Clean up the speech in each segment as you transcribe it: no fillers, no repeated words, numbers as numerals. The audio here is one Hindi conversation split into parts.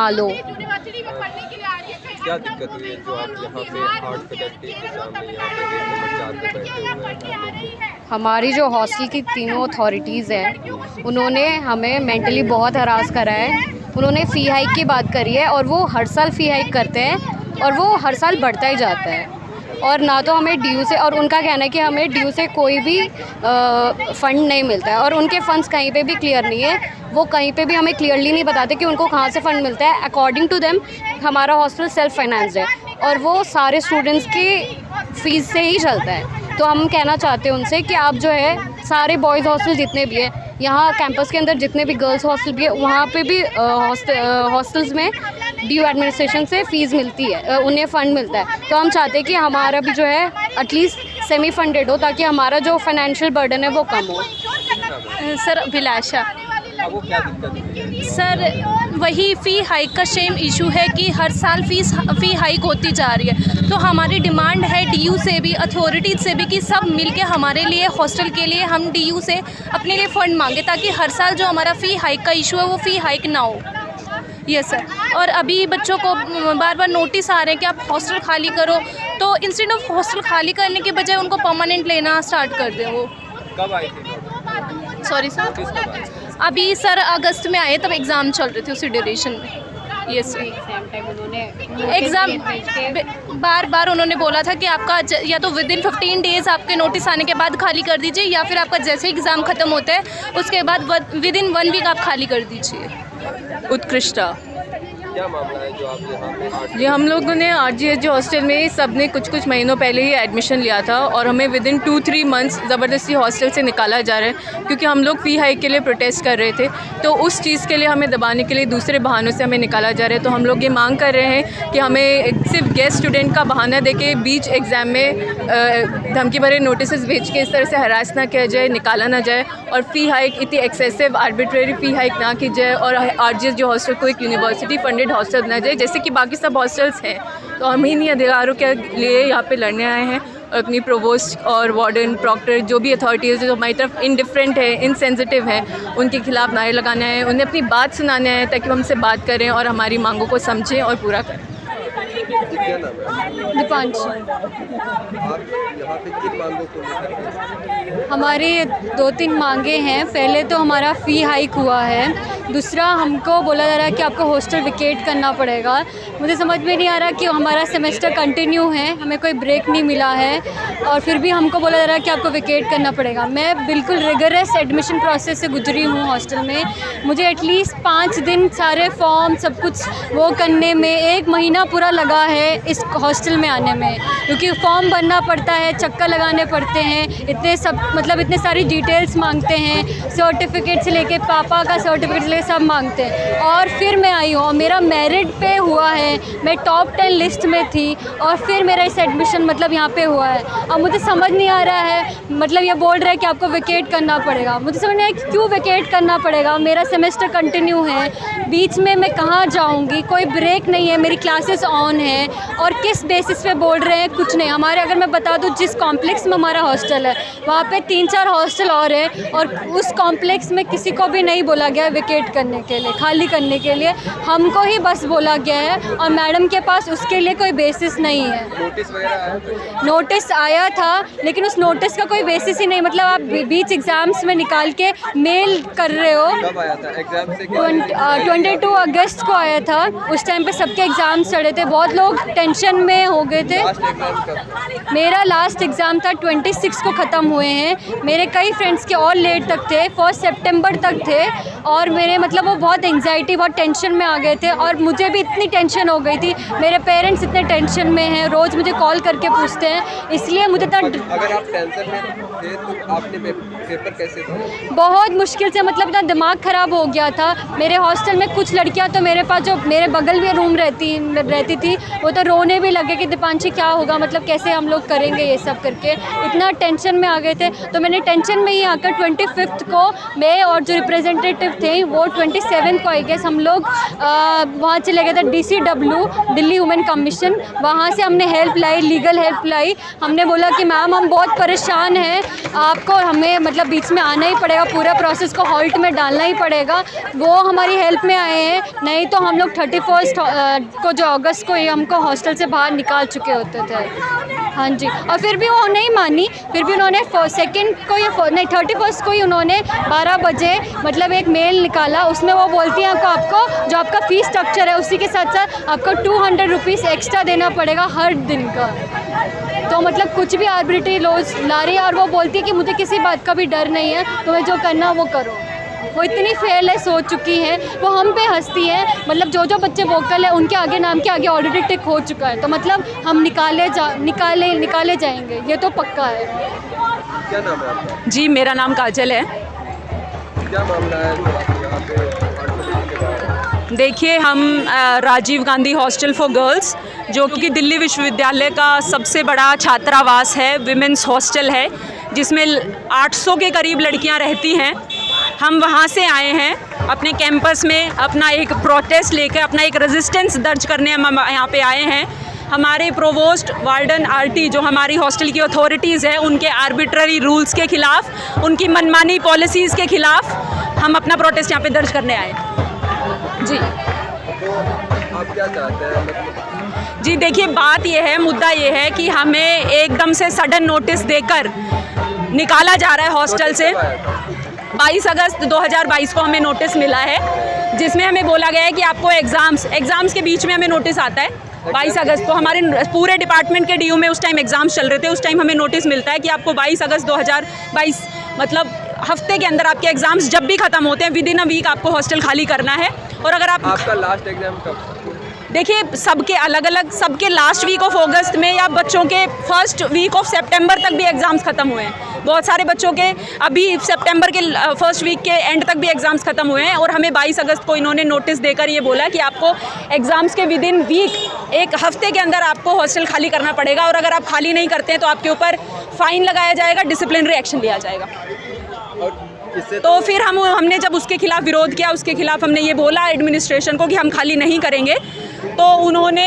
कमा लो। क्या दिक्कत हुई है जो आप यहाँ पे आर्ट फैकल्टी एग्जाम में यहाँ पे गेट नंबर 4 पे बैठे हुए हैं? हमारी जो हॉस्टल की तीनों अथॉरिटीज़ हैं उन्होंने हमें मेंटली बहुत हरास करा है। उन्होंने फ़ी हाइक की बात करी है और वो हर साल फ़ी हाइक करते हैं और वो हर साल बढ़ता ही जाता है। और ना तो हमें ड्यू से, और उनका कहना है कि हमें ड्यू से कोई भी फ़ंड नहीं मिलता है और उनके फ़ंड्स कहीं पे भी क्लियर नहीं है। वो कहीं पे भी हमें क्लियरली नहीं बताते कि उनको कहाँ से फ़ंड मिलता है। अकॉर्डिंग टू देम हमारा हॉस्टल सेल्फ़ फाइनेंस्ड है और वो सारे स्टूडेंट्स की फ़ीस से ही चलता है। तो हम कहना चाहते हैं उनसे कि आप जो है सारे बॉयज़ हॉस्टल जितने भी हैं यहाँ कैंपस के अंदर, जितने भी गर्ल्स हॉस्टल भी है, वहाँ पे भी हॉस्टल्स में ड्यू एडमिनिस्ट्रेशन से फ़ीस मिलती है, उन्हें फ़ंड मिलता है। तो हम चाहते हैं कि हमारा भी जो है एटलीस्ट सेमी फंडेड हो ताकि हमारा जो फाइनेंशियल बर्डन है वो कम हो। सर अभिलाषा। वो क्या दिक्कत हुई है? सर वही फ़ी हाइक का सेम इशू है कि हर साल फ़ी हाइक होती जा रही है। तो हमारी डिमांड है डीयू से भी, अथॉरिटीज़ से भी कि सब मिलके हमारे लिए हॉस्टल के लिए हम डीयू से अपने लिए फ़ंड मांगे ताकि हर साल जो हमारा फ़ी हाइक का इशू है वो फ़ी हाइक ना हो। Yes sir. और अभी बच्चों को बार बार नोटिस आ रहे हैं कि आप हॉस्टल खाली करो, तो इंस्टेड ऑफ हॉस्टल खाली करने के बजाय उनको परमानेंट लेना स्टार्ट कर दें। वो कब आई थी? सॉरी सर, अभी सर अगस्त में आए, तब एग्ज़ाम चल रहे थे उसी ड्यूरेशन में। Yes sir. एग्ज़ाम बार बार उन्होंने बोला था कि आपका या तो विद इन 15 डेज़ आपके नोटिस आने के बाद खाली कर दीजिए या फिर आपका जैसे एग्ज़ाम ख़त्म होता है उसके बाद विद इन 1 वीक आप खाली कर दीजिए। उत्कृष्टा। क्या मामला है जो आप यहाँ पे आर्ट? जी, हम लोगों ने RGH हॉस्टल में सब ने कुछ महीनों पहले ही एडमिशन लिया था और हमें विद इन 2-3 मंथ्स ज़बरदस्ती हॉस्टल से निकाला जा रहा है क्योंकि हम लोग फ़ी हाइक के लिए प्रोटेस्ट कर रहे थे। तो उस चीज़ के लिए हमें दबाने के लिए दूसरे बहानों से हमें निकाला जा रहा है। तो हम लोग ये मांग कर रहे हैं कि हमें सिर्फ गेस्ट स्टूडेंट का बहाना देके बीच एग्ज़ाम में धमकी भरे नोटिस भेज के इस तरह से हरास ना किया जाए, निकाला ना जाए और फ़ी हाइक इतनी एक्सेसिव आर्बिट्रेरी फ़ी हाइक ना की जाए और RGH जो हॉस्टल को एक यूनिवर्सिटी फंडेड हॉस्टल बना जाए जैसे कि बाकी सब हॉस्टल्स हैं। तो हम इन्हीं अधिकारों के लिए यहाँ पे लड़ने आए हैं और अपनी प्रोवोस्ट और वार्डन प्रॉक्टर जो भी अथॉरिटीज़ जो हमारी तरफ इनडिफरेंट है, इनसेंसिटिव है, उनके खिलाफ नारे लगाने आए हैं, उन्हें अपनी बात सुनाने आए हैं ताकि वो हमसे बात करें और हमारी मांगों को समझें और पूरा करें। क्या नाम है? दीपांशी। आप यहाँ पे किन मांगों को लेकर? हमारी 2-3 मांगे हैं। पहले तो हमारा फ़ी हाइक हुआ है, दूसरा हमको बोला जा रहा है कि आपको हॉस्टल वेकेट करना पड़ेगा। मुझे समझ में नहीं आ रहा कि हमारा सेमेस्टर कंटिन्यू है, हमें कोई ब्रेक नहीं मिला है और फिर भी हमको बोला जा रहा है कि आपको वेकेट करना पड़ेगा। मैं बिल्कुल रिगरस एडमिशन प्रोसेस से गुजरी हूँ हॉस्टल में। मुझे एटलीस्ट 5 दिन सारे फॉर्म सब कुछ वो करने में 1 महीना पूरा लगा है इस हॉस्टल में आने में, क्योंकि फॉर्म भरना पड़ता है, चक्कर लगाने पड़ते हैं, इतने सब मतलब इतने सारी डिटेल्स मांगते हैं, सर्टिफिकेट से लेके पापा का सर्टिफिकेट से लेके सब मांगते हैं। और फिर मैं आई हूँ और मेरा मेरिट पे हुआ है, मैं टॉप 10 लिस्ट में थी और फिर मेरा इस एडमिशन मतलब यहाँ पे हुआ है। अब मुझे समझ नहीं आ रहा है, मतलब ये बोल रहा है कि आपको वेकेट करना पड़ेगा। मुझे समझ नहीं आया क्यों वेकेट करना पड़ेगा, मेरा सेमेस्टर कंटिन्यू है, बीच में मैं कहाँ जाऊँगी, कोई ब्रेक नहीं है, मेरी क्लासेस ऑन है और किस बेसिस पे बोल रहे हैं कुछ नहीं। हमारे अगर मैं बता दूं जिस कॉम्प्लेक्स में हमारा हॉस्टल है वहाँ पे 3-4 हॉस्टल और है और उस कॉम्प्लेक्स में किसी को भी नहीं बोला गया वेकेट करने के लिए, खाली करने के लिए, हमको ही बस बोला गया है और मैडम के पास उसके लिए कोई बेसिस नहीं है। नोटिस वगैरह आया था? नोटिस आया था लेकिन उस नोटिस का कोई बेसिस ही नहीं, मतलब आप बीच एग्ज़ाम्स में निकाल के मेल कर रहे हो। कब आया था एग्जाम से? 22 अगस्त को आया था। उस टाइम पे सबके एग्ज़ाम्स चढ़े थे, बहुत लोग टेंशन में हो गए थे। लास्ट एग्जाम कब? मेरा लास्ट एग्ज़ाम था 26 को ख़त्म हुए हैं। मेरे कई फ्रेंड्स के और लेट तक थे, 1 सितंबर तक थे और मेरे मतलब वो बहुत एंग्जाइटी, बहुत टेंशन में आ गए थे और मुझे भी इतनी टेंशन हो गई थी। मेरे पेरेंट्स इतने टेंशन में हैं, रोज़ मुझे कॉल करके पूछते हैं, इसलिए मुझे तो अगर आप टेंशन में थे तो आपने पेपर कैसे दिया? बहुत मुश्किल से, मतलब इतना दिमाग ख़राब हो गया था। मेरे हॉस्टल में कुछ लड़कियां तो मेरे पास जो मेरे बगल में रूम रहती थी वो तो रोने भी लगे कि दीपांशी क्या होगा, मतलब कैसे हम लोग करेंगे ये सब करके, इतना टेंशन में आ गए थे। तो मैंने टेंशन में ही आकर 25 को मैं और जो रिप्रेजेंटेटिव थे वो 27 को आई गेस हम लोग वहाँ चले गए थे DCW दिल्ली वुमेन कमीशन। वहाँ से हमने हेल्प लाई, लीगल हेल्प लाई। हमने बोला कि मैम हम बहुत परेशान हैं, आपको हमें मतलब बीच में आना ही पड़ेगा, पूरा प्रोसेस को हॉल्ट में डालना ही पड़ेगा। वो हमारी हेल्प में आए हैं, नहीं तो हम लोग 31 को जो अगस्त को ये हमको हॉस्टल से बाहर निकाल चुके होते थे। हाँ जी, और फिर भी वो नहीं मानी, फिर भी उन्होंने 2nd को या 31 को ही उन्होंने 12 बजे मतलब एक मेल निकाला। उसमें वो बोलती हैं आपको जो आपका फ़ीस स्ट्रक्चर है उसी के साथ साथ आपको 200 रुपीज़ एक्स्ट्रा देना पड़ेगा हर दिन का। तो मतलब कुछ भी आर्बिट्री लॉज ला रही है और वो बोलती है कि मुझे किसी बात का भी डर नहीं है, तुम्हें जो करना वो करो। वो इतनी फेयरलेस हो चुकी हैं, वो हम पे हंसती हैं। मतलब जो बच्चे वोकल है उनके आगे नाम के आगे ऑलरेडी टिक हो चुका है, तो मतलब हम निकाले जाएंगे, ये तो पक्का है। क्या नाम है आपका? जी मेरा नाम काजल है। क्या मामला है जो आप यहाँ पे हॉस्टल के बाहर? देखिए हम Rajiv Gandhi hostel for girls, जो कि दिल्ली विश्वविद्यालय का सबसे बड़ा छात्रावास है, विमेंस हॉस्टल है, जिसमें 800 के करीब लड़कियां रहती हैं। हम वहाँ से आए हैं अपने कैंपस में अपना एक प्रोटेस्ट लेकर, अपना एक रेजिस्टेंस दर्ज करने हम यहाँ पे आए हैं। हमारे प्रोवोस्ट, वार्डन, RT जो हमारी हॉस्टल की अथॉरिटीज़ हैं, उनके आर्बिट्ररी रूल्स के ख़िलाफ़, उनकी मनमानी पॉलिसीज़ के ख़िलाफ़ हम अपना प्रोटेस्ट यहाँ पे दर्ज करने आए जी। तो आप क्या चाहते हैं? मतलब जी देखिए, बात ये है, मुद्दा ये है कि हमें एकदम से सडन नोटिस देकर निकाला जा रहा है हॉस्टल से। 22 अगस्त 2022 को हमें नोटिस मिला है, जिसमें हमें बोला गया है कि आपको एग्ज़ाम्स के बीच में हमें नोटिस आता है। 22 अगस्त को हमारे पूरे डिपार्टमेंट के DU में उस टाइम एग्ज़ाम्स चल रहे थे, उस टाइम हमें नोटिस मिलता है कि आपको 22 अगस्त 2022 मतलब हफ्ते के अंदर आपके एग्ज़ाम्स जब भी ख़त्म होते हैं, विदिन अ वीक आपको हॉस्टल खाली करना है। और अगर आपका लास्ट एग्ज़ाम कब? देखिए सबके अलग अलग, सबके लास्ट वीक ऑफ अगस्त में या बच्चों के फर्स्ट वीक ऑफ सितंबर तक भी एग्ज़ाम्स ख़त्म हुए हैं। बहुत सारे बच्चों के अभी सितंबर के फर्स्ट वीक के एंड तक भी एग्ज़ाम्स ख़त्म हुए हैं। और हमें 22 अगस्त को इन्होंने नोटिस देकर ये बोला कि आपको एग्ज़ाम्स के विदिन वीक, एक हफ्ते के अंदर आपको हॉस्टल खाली करना पड़ेगा, और अगर आप खाली नहीं करते हैं तो आपके ऊपर फ़ाइन लगाया जाएगा, डिसिप्लिनरी एक्शन लिया जाएगा। तो फिर हमने जब उसके खिलाफ विरोध किया, उसके खिलाफ हमने ये बोला एडमिनिस्ट्रेशन को कि हम खाली नहीं करेंगे, तो उन्होंने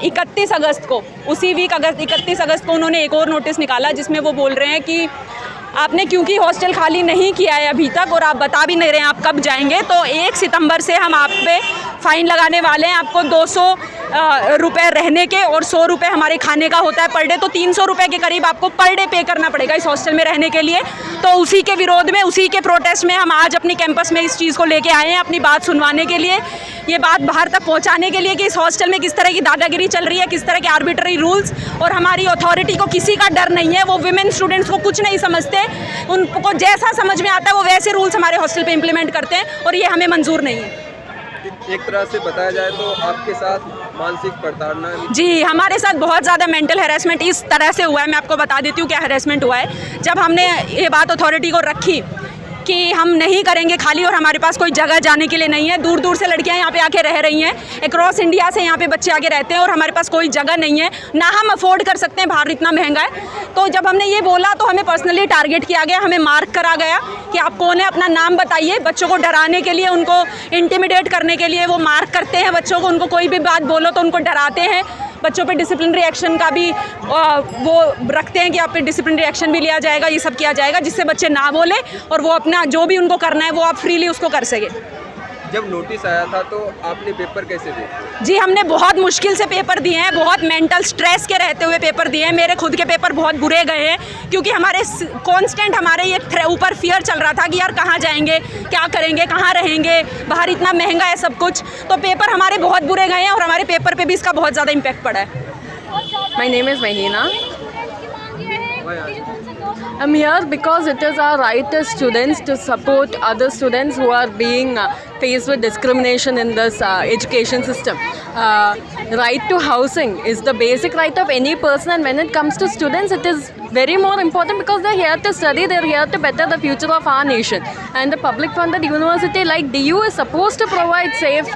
31 अगस्त को, उसी वीक 31 अगस्त को उन्होंने एक और नोटिस निकाला, जिसमें वो बोल रहे हैं कि आपने क्योंकि हॉस्टल खाली नहीं किया है अभी तक और आप बता भी नहीं रहे हैं आप कब जाएंगे, तो 1 सितंबर से हम आप पे फ़ाइन लगाने वाले हैं। आपको 200 रुपये रहने के और 100 रुपये हमारे खाने का होता है पर डे, तो 300 रुपये के करीब आपको पर डे पे करना पड़ेगा इस हॉस्टल में रहने के लिए। तो उसी के विरोध में, उसी के प्रोटेस्ट में हम आज अपनी कैंपस में इस चीज़ को लेके आए हैं, अपनी बात सुनवाने के लिए, ये बात बाहर तक पहुंचाने के लिए कि इस हॉस्टल में किस तरह की दादागिरी चल रही है, किस तरह के आर्बिट्ररी रूल्स, और हमारी अथॉरिटी को किसी का डर नहीं है। वो विमेन स्टूडेंट्स को कुछ नहीं समझते, उनको जैसा समझ में आता है वो वैसे रूल्स हमारे हॉस्टल पे इम्प्लीमेंट करते हैं, और ये हमें मंजूर नहीं है। एक तरह से बताया जाए तो आपके साथ मानसिक प्रताड़ना? जी, हमारे साथ बहुत ज़्यादा मेंटल हैरेसमेंट इस तरह से हुआ है। मैं आपको बता देती हूँ क्या हैरेसमेंट हुआ है। जब हमने ये बात अथॉरिटी को रखी कि हम नहीं करेंगे खाली और हमारे पास कोई जगह जाने के लिए नहीं है, दूर दूर से लड़कियां यहाँ पे आके रह रही हैं, अक्रॉस इंडिया से यहाँ पे बच्चे आके रहते हैं और हमारे पास कोई जगह नहीं है, ना हम अफोर्ड कर सकते हैं, बाहर इतना महंगा है। तो जब हमने ये बोला तो हमें पर्सनली टारगेट किया गया, हमें मार्क करा गया कि आप कौन है, अपना नाम बताइए। बच्चों को डराने के लिए, उनको इंटिमिडेट करने के लिए वो मार्क करते हैं बच्चों को, उनको कोई भी बात बोलो तो उनको डराते हैं। बच्चों पे डिसिप्लिनरी एक्शन का भी वो रखते हैं कि आप पे डिसिप्लिनरी एक्शन भी लिया जाएगा, ये सब किया जाएगा जिससे बच्चे ना बोले और वो अपना जो भी उनको करना है वो आप फ्रीली उसको कर सके। जब नोटिस आया था तो आपने पेपर कैसे दिए? जी, हमने बहुत मुश्किल से पेपर दिए हैं, बहुत मेंटल स्ट्रेस के रहते हुए पेपर दिए हैं। मेरे खुद के पेपर बहुत बुरे गए हैं क्योंकि हमारे कांस्टेंट हमारे ये ऊपर फियर चल रहा था कि यार कहाँ जाएंगे, क्या करेंगे, कहाँ रहेंगे, बाहर इतना महंगा है सब कुछ। तो पेपर हमारे बहुत बुरे गए हैं और हमारे पेपर पे भी इसका बहुत ज़्यादा इम्पैक्ट पड़ा है। My name is Mahina. I'm here because it is our right as students to support other students who are being faced with discrimination in this education system. Right to housing is the basic right of any person, and when it comes to students, it is very more important because they're here to study, they're here to better the future of our nation. And the public funded university like DU is supposed to provide safe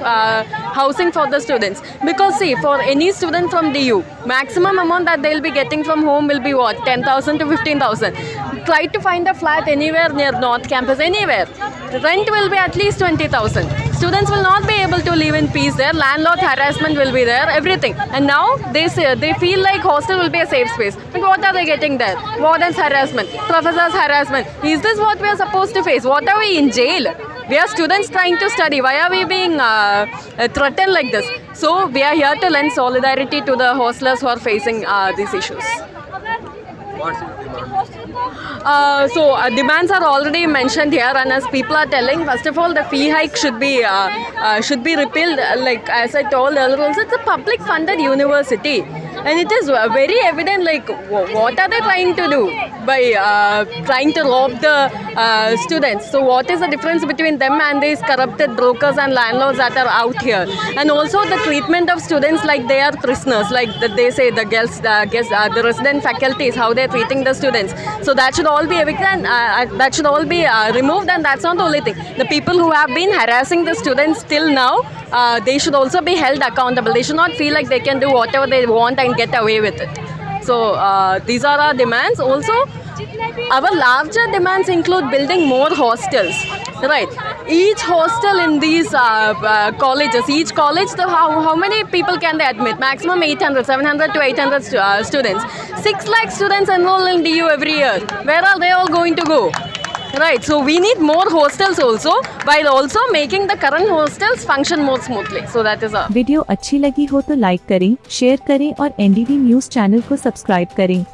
housing for the students. Because see, for any student from DU, maximum amount that they'll be getting from home will be what? 10,000 to 15,000. Try to find a flat anywhere near North Campus, anywhere. rent will be at least 20,000. Students will not be able to live in peace there. Landlord harassment will be there, everything. And now they feel like hostel will be a safe space. But what are they getting there? Wardens harassment, professors harassment. Is this what we are supposed to face? What are we in jail? We are students trying to study. Why are we being threatened like this? So we are here to lend solidarity to the hostlers who are facing these issues. What's your demand? Demands are already mentioned here, and as people are telling, first of all, the fee hike should be repealed. Like as I told earlier, also it's a public funded university, and it is very evident. Like what are they trying to do by trying to rob the students? So what is the difference between them and these corrupted brokers and landlords that are out here? And also the treatment of students like they are prisoners, like they say the the resident faculties, how they are treating the students. So that should all be evicted, and that should all be removed, and that's not the only thing. The people who have been harassing the students till now, they should also be held accountable. They should not feel like they can do whatever they want and get away with it. So these are our demands. Also, our larger demands include building more hostels. Right. Each hostel in these colleges, each college, how many people can they admit? Maximum 700 to 800 students. 6 lakh students enroll in DU every year. Where are they all going to go? Right. So we need more hostels also, while also making the current hostels function more smoothly. So that is our. Video अच्छी लगी हो तो लाइक करें, शेयर करें और NDV न्यूज़ चैनल को सब्सक्राइब करें।